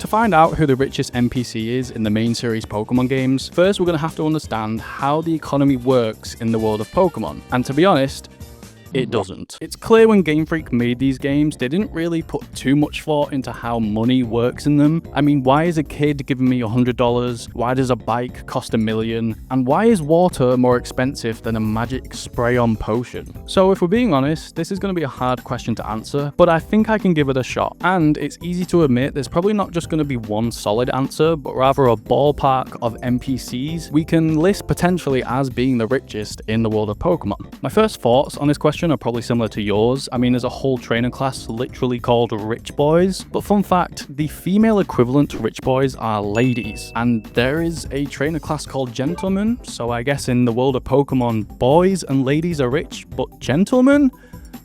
To find out who the richest NPC is in the main series Pokemon games, first we're going to have to understand how the economy works in the world of Pokemon. And to be honest, it doesn't. It's clear when Game Freak made these games, they didn't really put too much thought into how money works in them. I mean, why is a kid giving me $100? Why does a bike cost $1 million? And why is water more expensive than a magic spray-on potion? So if we're being honest, this is going to be a hard question to answer, but I think I can give it a shot. And it's easy to admit there's probably not just going to be one solid answer, but rather a ballpark of NPCs we can list potentially as being the richest in the world of Pokemon. My first thoughts on this question are probably similar to yours. I mean, there's a whole trainer class literally called Rich Boys, but fun fact, the female equivalent to Rich Boys are ladies, and there is a trainer class called Gentlemen, so I guess in the world of Pokemon, boys and ladies are rich, but gentlemen?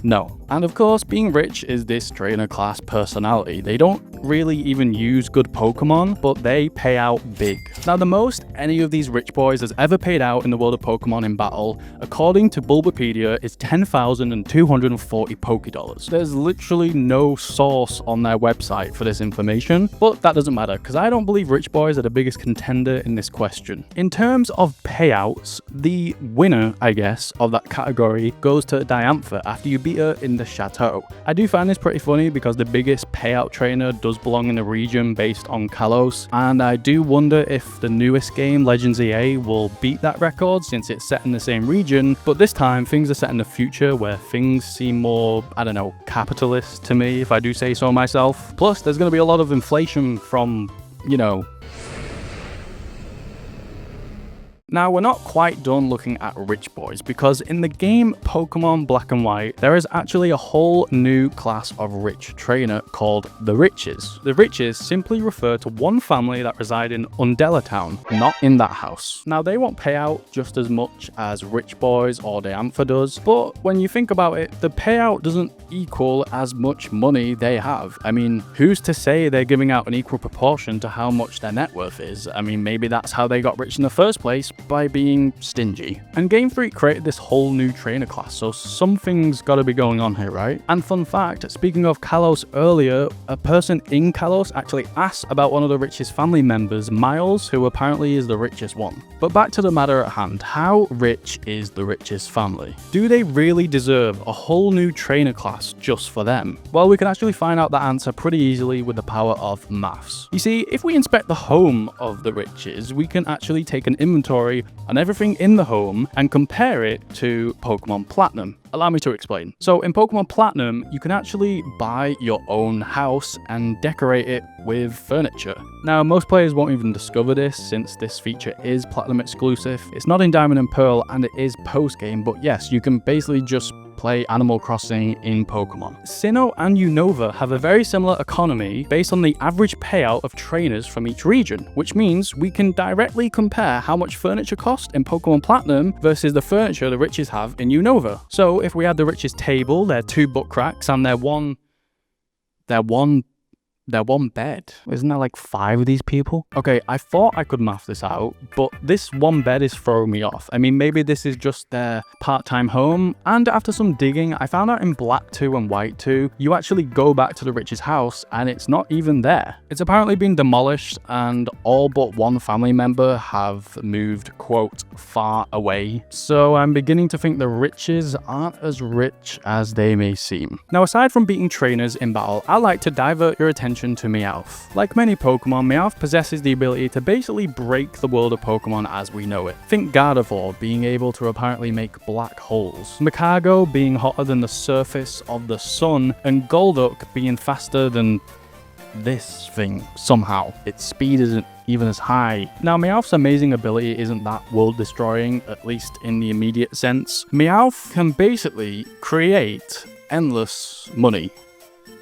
No. And of course, being rich is this trainer class personality. They don't really even use good Pokemon, but they pay out big. Now, the most any of these rich boys has ever paid out in the world of Pokemon in battle, according to Bulbapedia, is 10,240 Pokédollars. There's literally no source on their website for this information, but that doesn't matter, because I don't believe rich boys are the biggest contender in this question. In terms of payouts, the winner, I guess, of that category goes to Diantha after you beat her in the Chateau. I do find this pretty funny because the biggest payout trainer does belong in the region based on Kalos, and I do wonder if the newest game, Legends EA, will beat that record since it's set in the same region, but this time things are set in the future where things seem more, I don't know, capitalist to me, if I do say so myself. Plus, there's going to be a lot of inflation from, you know. Now, we're not quite done looking at rich boys, because in the game Pokemon Black and White, there is actually a whole new class of rich trainer called the Richest. The Richest simply refer to one family that reside in Undella Town, not in that house. Now, they won't pay out just as much as rich boys or Diantha does, but when you think about it, the payout doesn't equal as much money they have. I mean, who's to say they're giving out an equal proportion to how much their net worth is? I mean, maybe that's how they got rich in the first place, by being stingy. And Game Freak created this whole new trainer class, so something's got to be going on here, right? And fun fact, speaking of Kalos earlier, a person in Kalos actually asked about one of the richest family members, Miles, who apparently is the richest one. But back to the matter at hand, how rich is the richest family? Do they really deserve a whole new trainer class just for them? Well, we can actually find out that answer pretty easily with the power of maths. You see, if we inspect the home of the riches, we can actually take an inventory on everything in the home and compare it to Pokemon Platinum. Allow me to explain. So in Pokemon Platinum, you can actually buy your own house and decorate it with furniture. Now, most players won't even discover this since this feature is Platinum exclusive. It's not in Diamond and Pearl and it is post-game, but yes, you can basically just play Animal Crossing in Pokemon. Sinnoh and Unova have a very similar economy based on the average payout of trainers from each region, which means we can directly compare how much furniture costs in Pokemon Platinum versus the furniture the riches have in Unova. So if we had the richest table, their 2 butt cracks, and their one bed. Isn't there like 5 of these people? Okay, I thought I could math this out, but this one bed is throwing me off. I mean, maybe this is just their part-time home, and after some digging, I found out in Black 2 and White 2, you actually go back to the richest house, and it's not even there. It's apparently been demolished, and all but one family member have moved, quote, far away. So I'm beginning to think the riches aren't as rich as they may seem. Now, aside from beating trainers in battle, I like to divert your attention to Meowth. Like many Pokemon, Meowth possesses the ability to basically break the world of Pokemon as we know it. Think Gardevoir being able to apparently make black holes, Makago being hotter than the surface of the sun, and Golduck being faster than this thing somehow. Its speed isn't even as high. Now, Meowth's amazing ability isn't that world-destroying, at least in the immediate sense. Meowth can basically create endless money.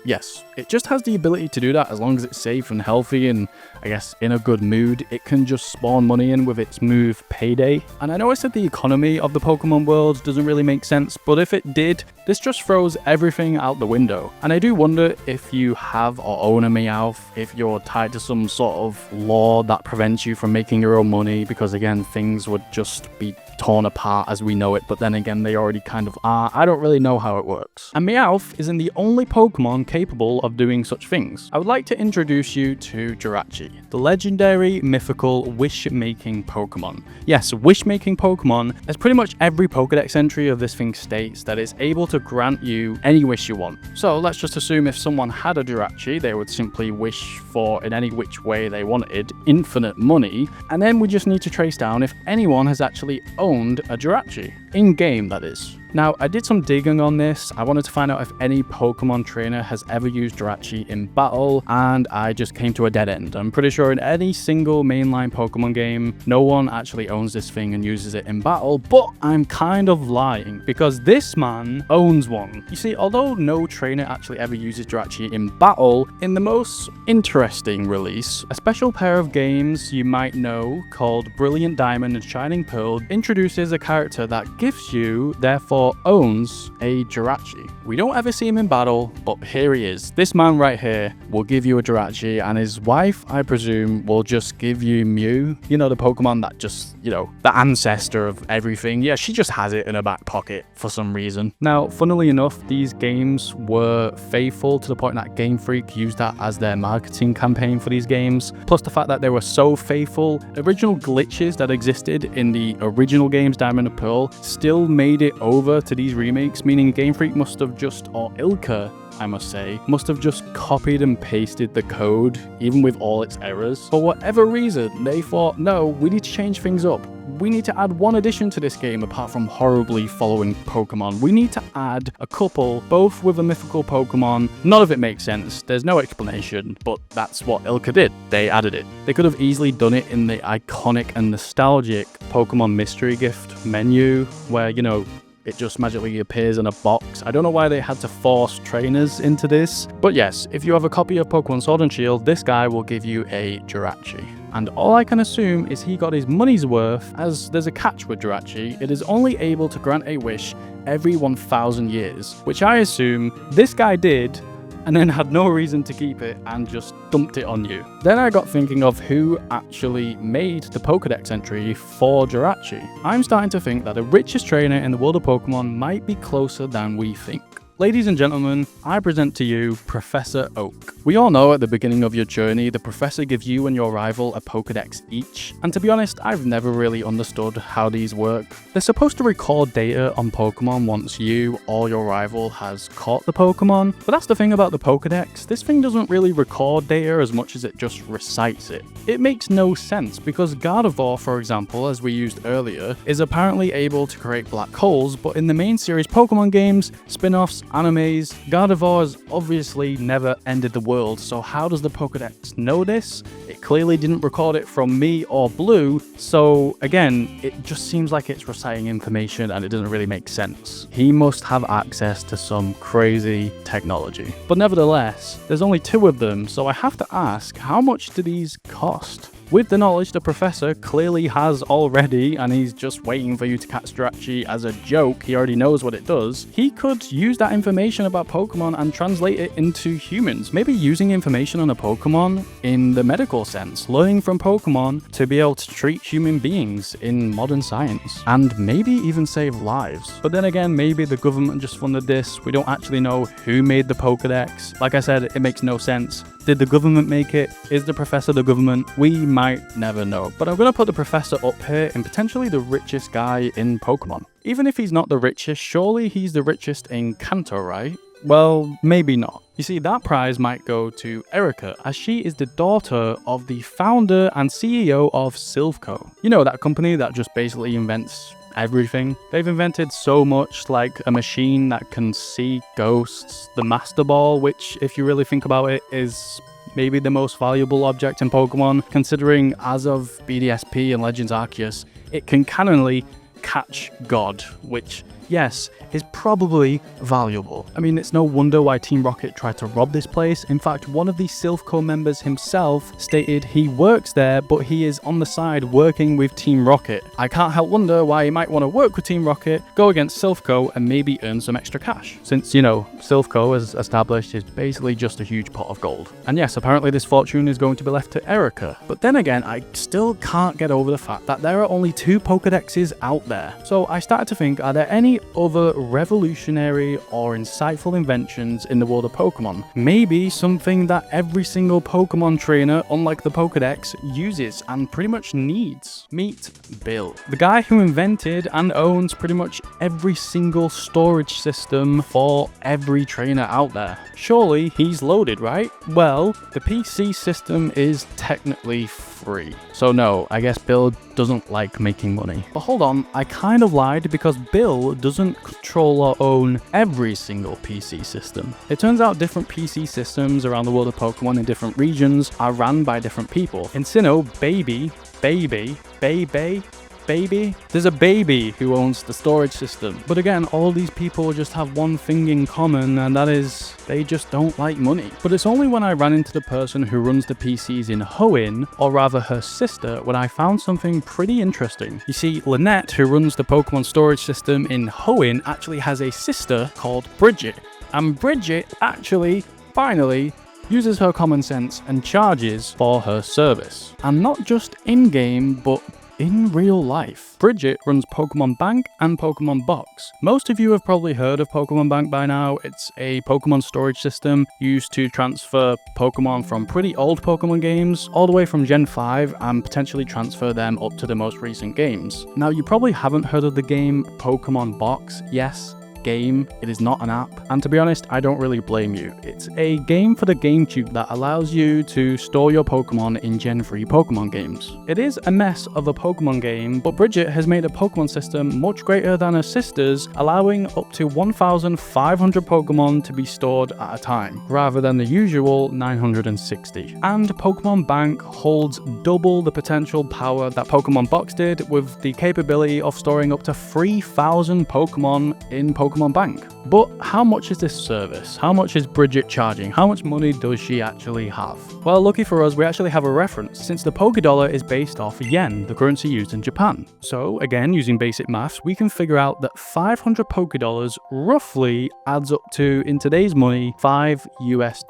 Yes, it just has the ability to do that as long as it's safe and healthy and, I guess, in a good mood. It can just spawn money in with its move Payday. And I know I said the economy of the Pokemon world doesn't really make sense, but if it did, this just throws everything out the window. And I do wonder if you have or own a Meowth, if you're tied to some sort of law that prevents you from making your own money, because again, things would just be torn apart as we know it, but then again, they already kind of are. I don't really know how it works. And Meowth isn't the only Pokemon capable of doing such things. I would like to introduce you to Jirachi, the legendary, mythical, wish-making Pokemon. Yes, wish-making Pokemon, as pretty much every Pokedex entry of this thing states that it's able to grant you any wish you want. So let's just assume if someone had a Jirachi, they would simply wish for, in any which way they wanted, infinite money, and then we just need to trace down if anyone has actually owned a Jirachi. In-game, that is. Now, I did some digging on this. I wanted to find out if any Pokemon trainer has ever used Jirachi in battle, and I just came to a dead end. I'm pretty sure in any single mainline Pokemon game, no one actually owns this thing and uses it in battle, but I'm kind of lying, because this man owns one. You see, although no trainer actually ever uses Jirachi in battle, in the most interesting release, a special pair of games you might know called Brilliant Diamond and Shining Pearl introduces a character that gives you, therefore owns, a Jirachi. We don't ever see him in battle, but here he is. This man right here will give you a Jirachi, and his wife, I presume, will just give you Mew. You know, the Pokemon that just, you know, the ancestor of everything. Yeah, she just has it in her back pocket for some reason. Now, funnily enough, these games were faithful to the point that Game Freak used that as their marketing campaign for these games. Plus the fact that they were so faithful, original glitches that existed in the original games, Diamond and Pearl, still made it over to these remakes, meaning Game Freak must have just, or Ilka, I must say, must have just copied and pasted the code, even with all its errors. For whatever reason, they thought, no, we need to change things up. We need to add one addition to this game apart from horribly following Pokemon. We need to add a couple, both with a mythical Pokemon. None of it makes sense. There's no explanation, but that's what Ilka did. They added it. They could have easily done it in the iconic and nostalgic Pokemon Mystery Gift menu, where, you know, it just magically appears in a box. I don't know why they had to force trainers into this. But yes, if you have a copy of Pokemon Sword and Shield, this guy will give you a Jirachi. And all I can assume is he got his money's worth, as there's a catch with Jirachi. It is only able to grant a wish every 1,000 years, which I assume this guy did, and then had no reason to keep it and just dumped it on you. Then I got thinking of who actually made the Pokedex entry for Jirachi. I'm starting to think that the richest trainer in the world of Pokemon might be closer than we think. Ladies and gentlemen, I present to you Professor Oak. We all know at the beginning of your journey, the professor gives you and your rival a Pokedex each, and to be honest, I've never really understood how these work. They're supposed to record data on Pokemon once you or your rival has caught the Pokemon, but that's the thing about the Pokedex, this thing doesn't really record data as much as it just recites it. It makes no sense, because Gardevoir, for example, as we used earlier, is apparently able to create black holes, but in the main series Pokemon games, spin-offs, animes, Gardevoir has obviously never ended the world, so how does the Pokedex know this? It clearly didn't record it from me or Blue, so again, it just seems like it's reciting information and it doesn't really make sense. He must have access to some crazy technology. But nevertheless, there's only 2 of them, so I have to ask, how much do these cost? With the knowledge the professor clearly has already, and he's just waiting for you to catch Jirachi as a joke, he already knows what it does, he could use that information about Pokemon and translate it into humans. Maybe using information on a Pokemon in the medical sense, learning from Pokemon to be able to treat human beings in modern science, and maybe even save lives. But then again, maybe the government just funded this. We don't actually know who made the Pokedex. Like I said, it makes no sense. Did the government make it? Is the professor the government? We might never know. But I'm going to put the professor up here and potentially the richest guy in Pokemon. Even if he's not the richest, surely he's the richest in Kanto, right? Well, maybe not. You see, that prize might go to Erica, as she is the daughter of the founder and CEO of Silph Co. You know, that company that just basically invents everything. They've invented so much, like a machine that can see ghosts, the Master Ball, which, if you really think about it, is maybe the most valuable object in Pokemon, considering as of BDSP and Legends Arceus, it can canonly catch God, which yes, is probably valuable. I mean, it's no wonder why Team Rocket tried to rob this place. In fact, one of the Silph Co members himself stated he works there, but he is on the side working with Team Rocket. I can't help wonder why he might want to work with Team Rocket, go against Silph Co and maybe earn some extra cash. Since, you know, Silph Co, as established, is basically just a huge pot of gold. And yes, apparently this fortune is going to be left to Erica. But then again, I still can't get over the fact that there are only 2 Pokedexes out there. So I started to think, are there any other revolutionary or insightful inventions in the world of Pokemon? Maybe something that every single Pokemon trainer, unlike the Pokedex, uses and pretty much needs. Meet Bill, the guy who invented and owns pretty much every single storage system for every trainer out there. Surely he's loaded, right? Well, the PC system is technically free. So no, I guess Bill doesn't like making money. But hold on, I kind of lied, because Bill doesn't control or own every single PC system. It turns out different PC systems around the world of Pokemon in different regions are ran by different people. In Sinnoh, Baby, there's a baby who owns the storage system. But again, all these people just have one thing in common, and that is they just don't like money. But it's only when I ran into the person who runs the PCs in Hoenn, or rather her sister, when I found something pretty interesting. You see, Lynette, who runs the Pokemon storage system in Hoenn, actually has a sister called Bridget. And Bridget actually, finally, uses her common sense and charges for her service. And not just in-game, but in real life. Bridget runs Pokemon Bank and Pokemon Box. Most of you have probably heard of Pokemon Bank by now. It's a Pokemon storage system used to transfer Pokemon from pretty old Pokemon games all the way from Gen 5 and potentially transfer them up to the most recent games. Now, you probably haven't heard of the game Pokemon Box. Yes, game. It is not an app. And to be honest, I don't really blame you. It's a game for the GameCube that allows you to store your Pokemon in Gen 3 Pokemon games. It is a mess of a Pokemon game, but Bridget has made a Pokemon system much greater than her sister's, allowing up to 1,500 Pokemon to be stored at a time, rather than the usual 960. And Pokemon Bank holds double the potential power that Pokemon Box did, with the capability of storing up to 3,000 Pokemon in Pokemon Bank. But how much is this service? How much is Bridget charging? How much money does she actually have? Well, lucky for us, we actually have a reference, since the Pokédollar is based off yen, the currency used in Japan. So again, using basic maths, we can figure out that 500 Pokédollars roughly adds up to, in today's money, $5 US.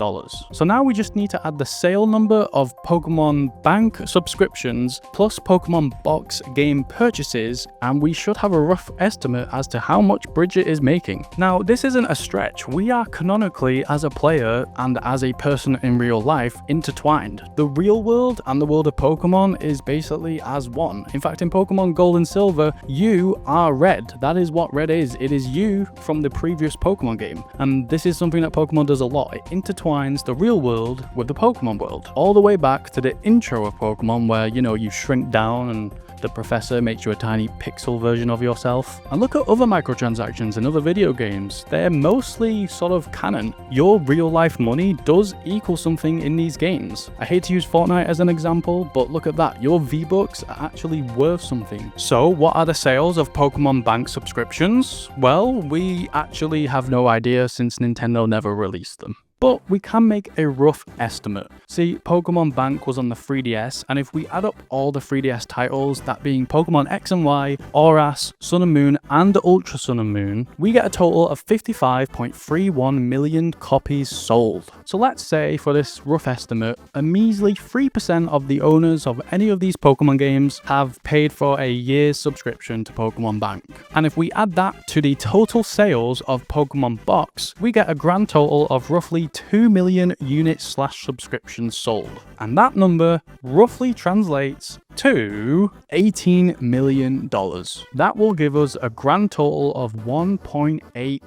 So now we just need to add the sale number of Pokemon Bank subscriptions plus Pokemon Box game purchases, and we should have a rough estimate as to how much Bridget is making. Now, this isn't a stretch. We are canonically, as a player and as a person in real life, intertwined. The real world and the world of Pokemon is basically as one. In fact, in Pokemon Gold and Silver, you are Red. That is what Red is. It is you from the previous Pokemon game. And this is something that Pokemon does a lot. It intertwines the real world with the Pokemon world. All the way back to the intro of Pokemon, where, you know, you shrink down and the professor makes you a tiny pixel version of yourself. And look at other microtransactions in other video games. They're mostly sort of canon. Your real life money does equal something in these games. I hate to use Fortnite as an example, but look at that. Your V-Bucks are actually worth something. So what are the sales of Pokemon Bank subscriptions? Well, we actually have no idea, since Nintendo never released them. But we can make a rough estimate. See, Pokemon Bank was on the 3DS, and if we add up all the 3DS titles, that being Pokemon X and Y, Oras, Sun and Moon, and Ultra Sun and Moon, we get a total of 55.31 million copies sold. So let's say, for this rough estimate, a measly 3% of the owners of any of these Pokemon games have paid for a year's subscription to Pokemon Bank. And if we add that to the total sales of Pokemon Box, we get a grand total of roughly 2 million units / subscriptions sold. And that number roughly translates to $18 million. That will give us a grand total of $1.8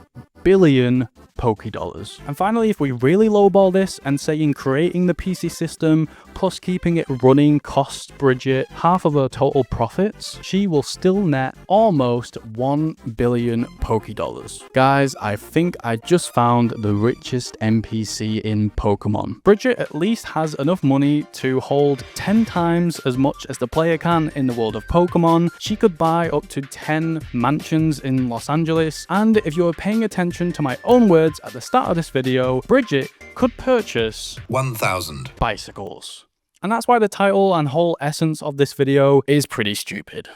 billion Poké Dollars. And finally, if we really lowball this and say in creating the PC system plus keeping it running costs Bridget half of her total profits, she will still net almost 1 billion Poké Dollars. Guys, I think I just found the richest NPC in Pokemon. Bridget at least has enough money to hold 10 times as much as the player can in the world of Pokemon. She could buy up to 10 mansions in Los Angeles, and if you were paying attention to my own words at the start of this video, Bridget could purchase 1,000 bicycles. And that's why the title and whole essence of this video is pretty stupid.